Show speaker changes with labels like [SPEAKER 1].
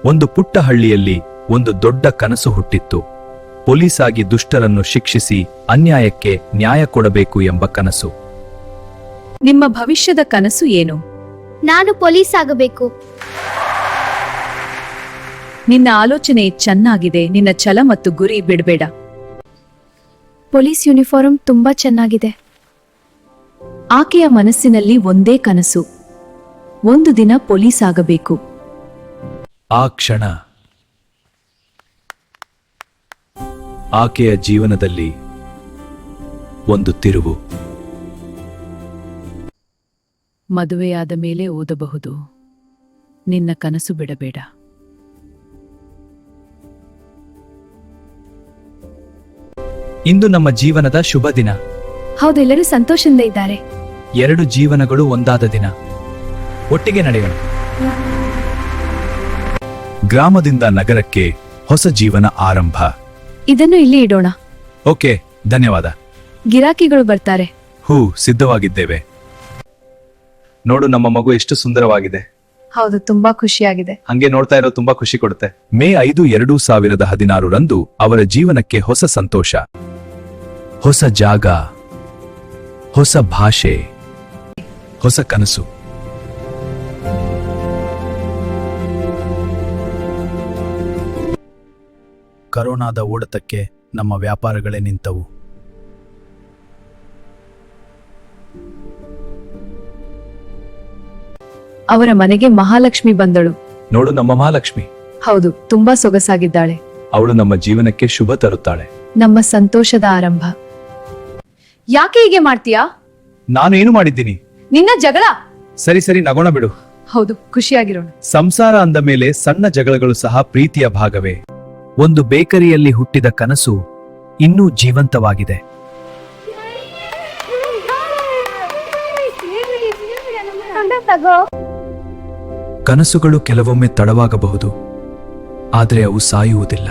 [SPEAKER 1] ಒಂದು ಪುಟ್ಟ ಹಳ್ಳಿಯಲ್ಲಿ ಒಂದು ದೊಡ್ಡ ಕನಸು ಹುಟ್ಟಿತ್ತು. ಪೊಲೀಸ್ ಆಗಿ ದುಷ್ಟರನ್ನು ಶಿಕ್ಷಿಸಿ ಅನ್ಯಾಯಕ್ಕೆ ನ್ಯಾಯ ಕೊಡಬೇಕು ಎಂಬ ಕನಸು.
[SPEAKER 2] ನಿಮ್ಮ ಭವಿಷ್ಯದ ಕನಸು ಏನು?
[SPEAKER 3] ನಾನು ಪೊಲೀಸ್ ಆಗಬೇಕು.
[SPEAKER 2] ನಿನ್ನ ಆಲೋಚನೆ ಚೆನ್ನಾಗಿದೆ. ನಿನ್ನ ಛಲ ಮತ್ತು ಗುರಿ ಬಿಡಬೇಡ.
[SPEAKER 3] ಪೊಲೀಸ್ ಯೂನಿಫಾರ್ಮ್ ತುಂಬಾ ಚೆನ್ನಾಗಿದೆ.
[SPEAKER 2] ಆಕೆಯ ಮನಸ್ಸಿನಲ್ಲಿ ಒಂದೇ ಕನಸು, ಒಂದು ದಿನ ಪೊಲೀಸ್ ಆಗಬೇಕು.
[SPEAKER 1] ಆ ಕ್ಷಣ ಆಕೆಯ ಜೀವನದಲ್ಲಿ ಒಂದು ತಿರುವು.
[SPEAKER 2] ಮದುವೆಯಾದ ಮೇಲೆ ಓದಬಹುದು. ನಿನ್ನ ಕನಸು ಬಿಡಬೇಡ.
[SPEAKER 1] ಇಂದು ನಮ್ಮ ಜೀವನದ ಶುಭ ದಿನ.
[SPEAKER 3] ಹೌದು, ಎಲ್ಲರೂ ಸಂತೋಷದಿಂದ ಇದ್ದಾರೆ.
[SPEAKER 1] ಎರಡು ಜೀವನಗಳು ಒಂದಾದ ದಿನ. ಒಟ್ಟಿಗೆ ನಡೆಯೋಣ. ಗ್ರಾಮದಿಂದ ನಗರಕ್ಕೆ ಹೊಸ ಜೀವನ ಆರಂಭ.
[SPEAKER 3] ಇದನ್ನು ಇಲ್ಲಿ ಇಡೋಣ.
[SPEAKER 1] ಓಕೆ, ಧನ್ಯವಾದ.
[SPEAKER 3] ಗಿರಾಕಿಗಳು ಬರ್ತಾರೆ.
[SPEAKER 1] ಸಿದ್ಧವಾಗಿದ್ದೇವೆ. ನೋಡು, ನಮ್ಮ ಮಗು ಎಷ್ಟು ಸುಂದರವಾಗಿದೆ.
[SPEAKER 3] ಹೌದು, ತುಂಬಾ ಖುಷಿಯಾಗಿದೆ.
[SPEAKER 1] ಹಂಗೆ ನೋಡ್ತಾ ಇರೋ ತುಂಬಾ ಖುಷಿ ಕೊಡುತ್ತೆ. ಮೇ 5, 2016 ಅವರ ಜೀವನಕ್ಕೆ ಹೊಸ ಸಂತೋಷ, ಹೊಸ ಜಾಗ, ಹೊಸ ಭಾಷೆ, ಹೊಸ ಕನಸು. ಕರೋನಾದ ಓಡತಕ್ಕೆ ನಮ್ಮ ವ್ಯಾಪಾರಗಳೇ ನಿಂತವು.
[SPEAKER 2] ಅವರ ಮನೆಗೆ ಮಹಾಲಕ್ಷ್ಮಿ ಬಂದಳು.
[SPEAKER 1] ನೋಡು, ನಮ್ಮ ಮಹಾಲಕ್ಷ್ಮಿ.
[SPEAKER 2] ಹೌದು, ತುಂಬಾ ಸೊಗಸಾಗಿದ್ದಾಳೆ.
[SPEAKER 1] ಅವಳು ನಮ್ಮ ಜೀವನಕ್ಕೆ ಶುಭ ತರುತ್ತಾಳೆ.
[SPEAKER 2] ನಮ್ಮ ಸಂತೋಷದ ಆರಂಭ. ಯಾಕೆ ಹೀಗೆ ಮಾಡ್ತೀಯಾ?
[SPEAKER 1] ನಾನು ಏನು ಮಾಡಿದ್ದೀನಿ?
[SPEAKER 2] ನಿನ್ನ ಜಗಳ.
[SPEAKER 1] ಸರಿ, ನಗೋಣ ಬಿಡು.
[SPEAKER 2] ಹೌದು, ಖುಷಿಯಾಗಿರೋಣ.
[SPEAKER 1] ಸಂಸಾರ ಅಂದ ಮೇಲೆ ಸಣ್ಣ ಜಗಳಗಳು ಸಹ ಪ್ರೀತಿಯ ಭಾಗವೇ. ಒಂದು ಬೇಕರಿಯಲ್ಲಿ ಹುಟ್ಟಿದ ಕನಸು ಇನ್ನೂ ಜೀವಂತವಾಗಿದೆ. ಕನಸುಗಳು ಕೆಲವೊಮ್ಮೆ ತಡವಾಗಬಹುದು, ಆದರೆ ಅವು ಸಾಯುವುದಿಲ್ಲ.